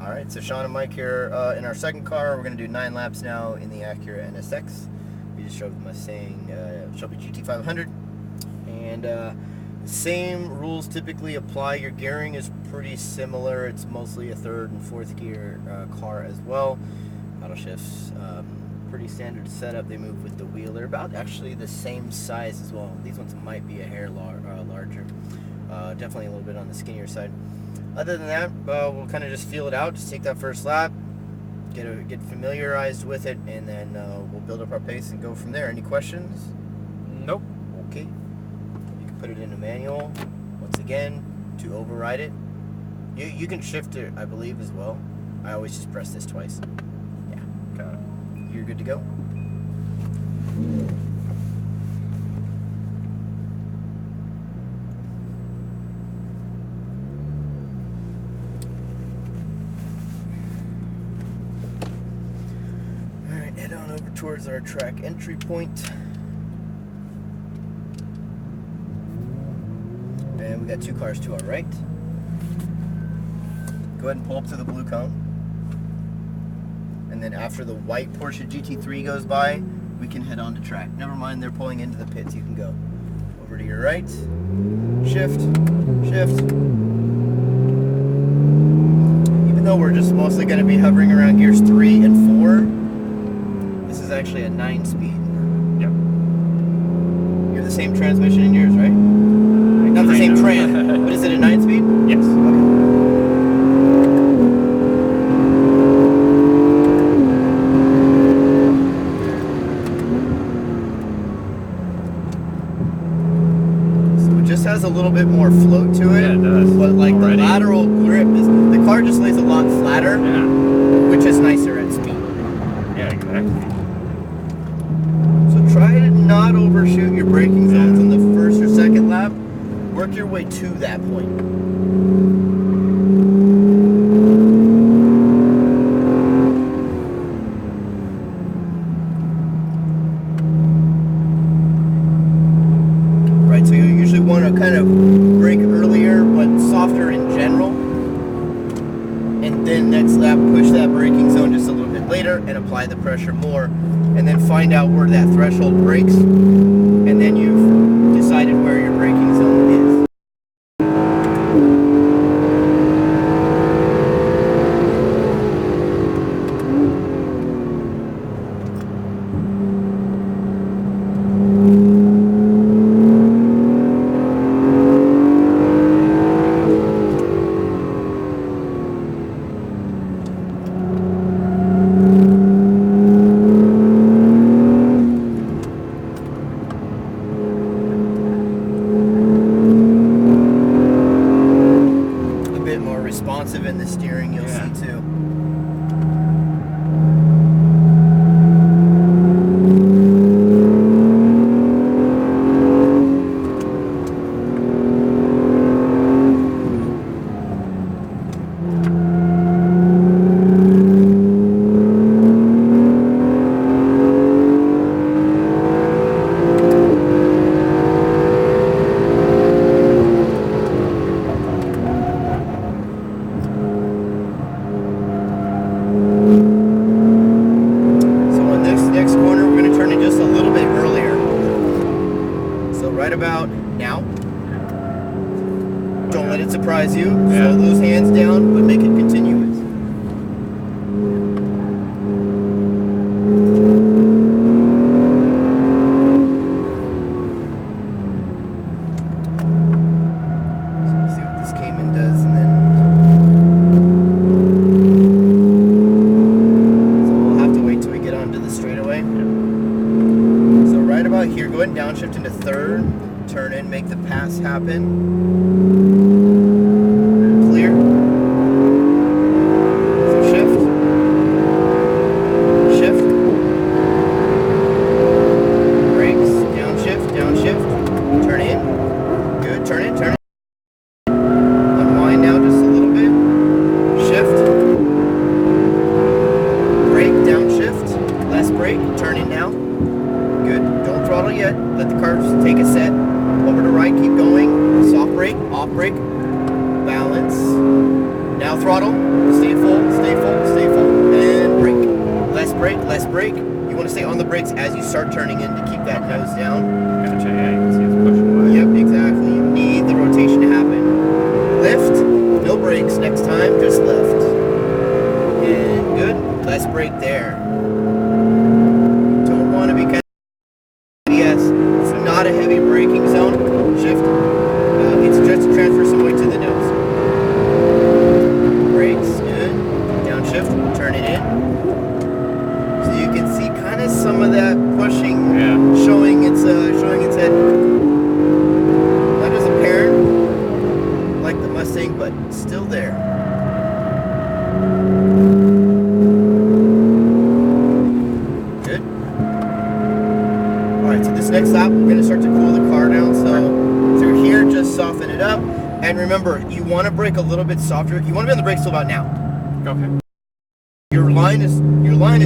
Alright, so Sean and Mike here in our second car. We're going to do 9 laps now in the Acura NSX. We just drove the Mustang Shelby GT500. And same rules typically apply. Your gearing is pretty similar. It's mostly a third and fourth gear car as well. Auto shifts, pretty standard setup. They move with the wheel. They're about actually the same size as well. These ones might be a hair larger. Definitely a little bit on the skinnier side. Other than that, we'll kind of just feel it out. Just take that first lap, get familiarized with it, and then we'll build up our pace and go from there. Any questions? Nope. Okay. You can put it into manual once again to override it. You can shift it, I believe, as well. I always just press this twice. Yeah. Got it. You're good to go. Head on over towards our track entry point. And we got 2 cars to our right. Go ahead and pull up to the blue cone. And then after the white Porsche GT3 goes by, we can head on to track. Never mind, they're pulling into the pits. You can go over to your right. Shift, shift. Even though we're just mostly going to be hovering around gears 3 and 4, this is actually a 9-speed. Yep. You have the same transmission in yours, right? Not the same trans, but is it a 9-speed? Yes. Okay. So it just has a little bit more float to it. Yeah, it does. But like Already. the lateral grip is, the car just lays a lot flatter, Yeah. which is nicer at speed. Yeah, exactly. So try to not overshoot your braking zones on the first or second lap. Work your way to that point. Right, so you usually want to kind of brake earlier, but softer in general. And then next lap, push that braking zone just a little bit later and apply the pressure more. And then find out where that threshold breaks. And then you've decided where your braking zone is. Responsive in the steering, you'll see too. Right about now. Don't let it surprise you. Yeah. Slow those hands down, but make it continuous. So we'll see what this Cayman does, and then so we'll have to wait till we get onto the straightaway. So right about here, go ahead and downshift into third. Turn in, make the pass happen. Clear. So shift. Shift. Brakes. Downshift. Downshift. Turn in. Good. Turn in. Turn in. Unwind now just a little bit. Shift. Brake. Downshift. Less brake. Turn in now. Good. Don't throttle yet. Let the car take a set. Over to right, keep going. Soft brake, off brake, balance. Now throttle, stay full, stay on the brakes as you start turning in to keep that nose down. Gotcha, yeah, you can see it's pushing away. Yep, exactly. You need the rotation to happen. Lift, no brakes next time, just lift. And good, less brake there. Don't want to be kind of ABS. It's not a heavy braking zone. Shift. It's just to transfer some weight to the nose. Brakes, good. Downshift, turn it in. So you can see kind of some of that pushing, showing its head. Not as apparent like the Mustang, but still there. Good. All right, so this next lap, we're going to start to cool the car down. So through here, just soften it up. And remember, you want to brake a little bit softer. You want to be on the brakes till about now. Okay. Your line is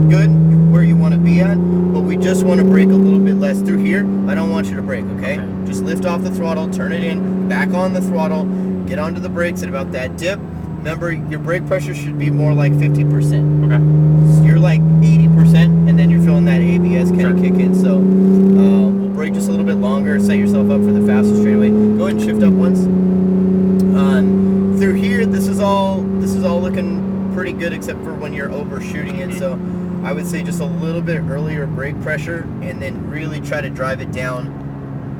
good where you want to be at, but we just want to brake a little bit less through here. I don't want you to brake, okay? Just lift off the throttle, turn it in, back on the throttle, get onto the brakes at about that dip. Remember, your brake pressure should be more like 50%. Okay. So you're like 80%, and then you're feeling that ABS kind of kick in. So we'll brake just a little bit longer, set yourself up for the fastest straightaway. Go ahead and shift up once. Through here, this is all looking pretty good except for when you're overshooting it. So I would say just a little bit earlier brake pressure, and then really try to drive it down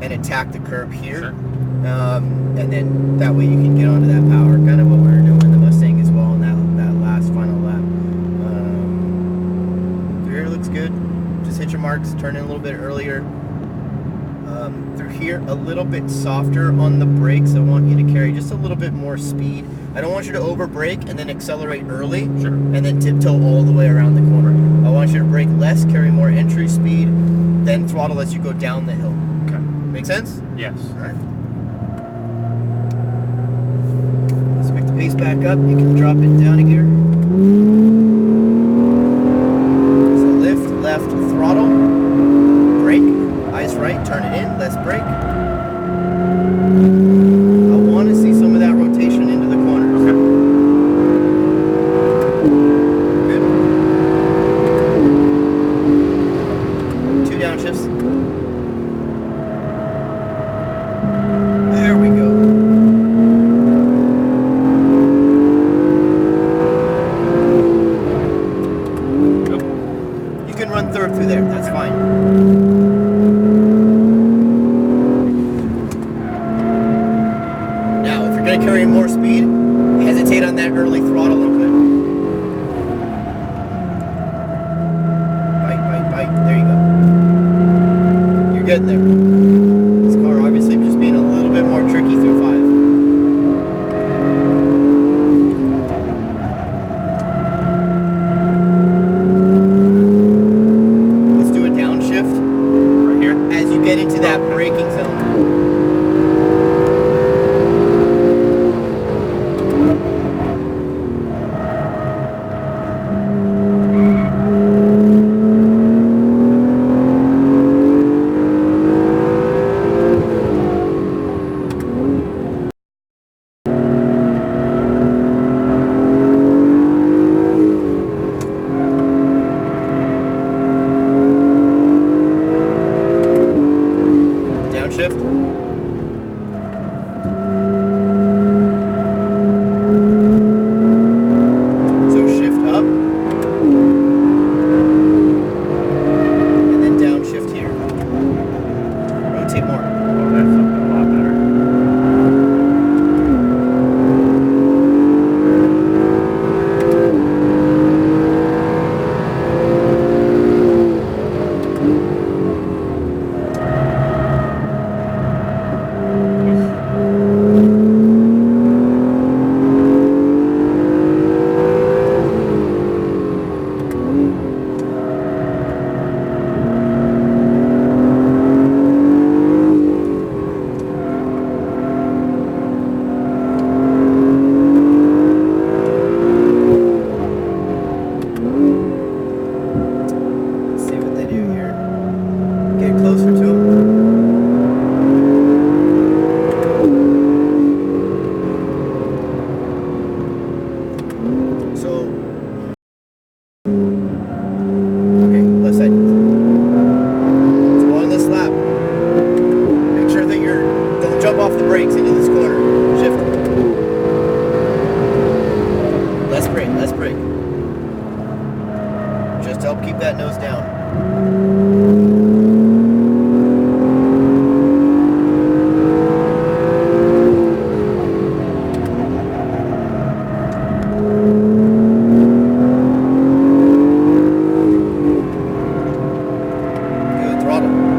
and attack the curb here. Sure. And then that way you can get onto that power, kind of what we were doing in the Mustang as well in that last final lap. Through here looks good. Just hit your marks, turn in a little bit earlier. Through here, a little bit softer on the brakes. I want you to carry just a little bit more speed. I don't want you to over brake and then accelerate early, and then tiptoe all the way around the corner. I want you to brake less, carry more entry speed, then throttle as you go down the hill. Okay. Make sense? Yes. All right. Let's pick the pace back up. You can drop it down a gear. So lift, left, throttle, brake, eyes right, turn it in, less brake. I want to see some of that rotation into the corners. Okay. Good. 2 downshifts. There we go. You can run third through there, that's fine. Now, if you're going to carry more speed, hesitate on that early throttle input. Bite. There you go. You're getting there. This car obviously just being a little bit more tricky through 5. Let's do a downshift Right here. as you get into that braking zone. that nose down. Good throttle.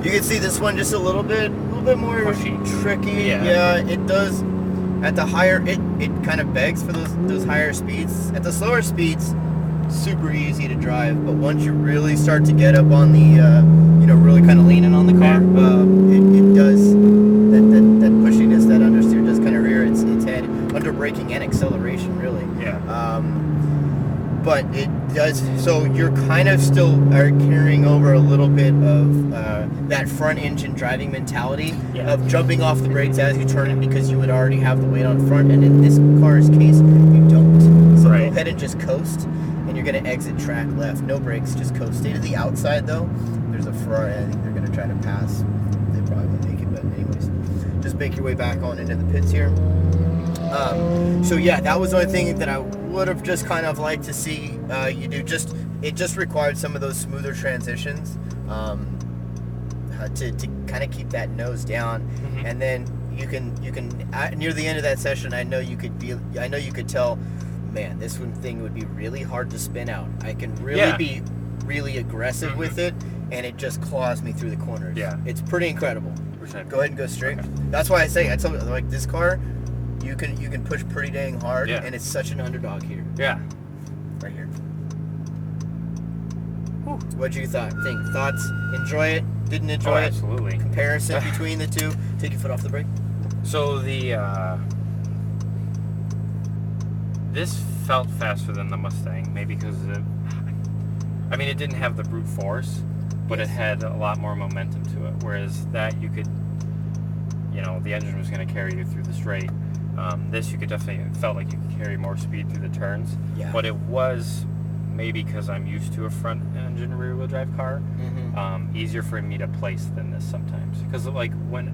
You can see this one just a little bit more pushy, tricky. Yeah, it does. At the higher, it kind of begs for those higher speeds. At the slower speeds, super easy to drive. But once you really start to get up on the, really kind of leaning on the car, it does that pushiness, that understeer does kind of rear its head under braking and acceleration, really. Yeah. But it does, so you're kind of still are carrying over a little bit of that front engine driving mentality of jumping off the brakes as you turn it because you would already have the weight on front, and in this car's case, you don't. So go ahead and just coast, and you're going to exit track left. No brakes, just coast. Stay to the outside, though. There's a Ferrari, I think they're going to try to pass. They probably won't make it, but anyways. Just make your way back on into the pits here. So yeah, that was the only thing that I would have just kind of liked to see you do. It just required some of those smoother transitions to kind of keep that nose down, and then you can near the end of that session, I know you could tell, man, this thing would be really hard to spin out. I can really be really aggressive with it, and it just claws me through the corners. Yeah, it's pretty incredible. Go ahead and go straight. Okay. That's why I tell you, like, this car, you can push pretty dang hard, and it's such an underdog here. Yeah. Right here. Whew. What'd you think? Thoughts? Enjoy it? Didn't enjoy it? Absolutely. Comparison between the two. Take your foot off the brake. So this felt faster than the Mustang, maybe because it didn't have the brute force, but it had a lot more momentum to it. Whereas that you could, the engine was going to carry you through the straight. This you could definitely, it felt like you could carry more speed through the turns. Yeah. But it was, maybe because I'm used to a front engine rear wheel drive car, easier for me to place than this sometimes. Because like when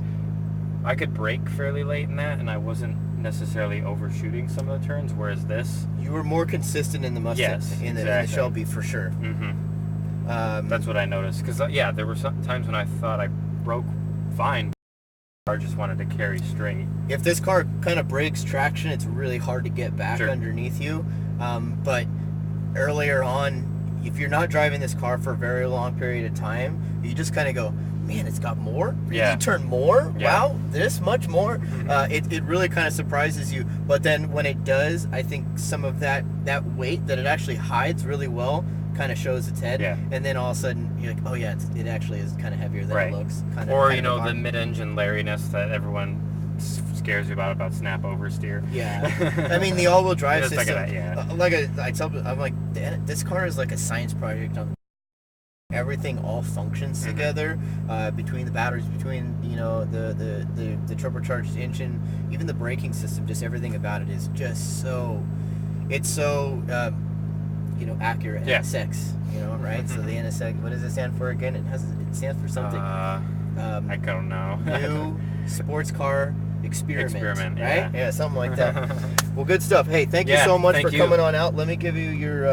I could brake fairly late in that, and I wasn't necessarily overshooting some of the turns, whereas this, you were more consistent in the Mustang, in the Shelby for sure. That's what I noticed. Because there were some times when I thought I broke fine. I just wanted to carry straight. If this car kind of breaks traction, it's really hard to get back underneath you. But earlier on, if you're not driving this car for a very long period of time, you just kind of go, man, it's got more? You turn more? Wow, this much more? It really kind of surprises you. But then when it does, I think some of that weight that it actually hides really well kind of shows its head, and then all of a sudden you're like, oh yeah, it actually is kind of heavier than it looks. Or the mid-engine laryness that everyone scares you about snap oversteer. The all-wheel drive system, I tell people, I'm like, this car is like a science project. Everything all functions together, between the batteries, between the turbocharged engine, even the braking system, just everything about it is just so accurate. NSX, right? So the NSX, what does it stand for again? It stands for something. I don't know. New sports car experiment, right? Yeah, something like that. Well, good stuff. Hey, thank you so much for coming on out. Let me give you your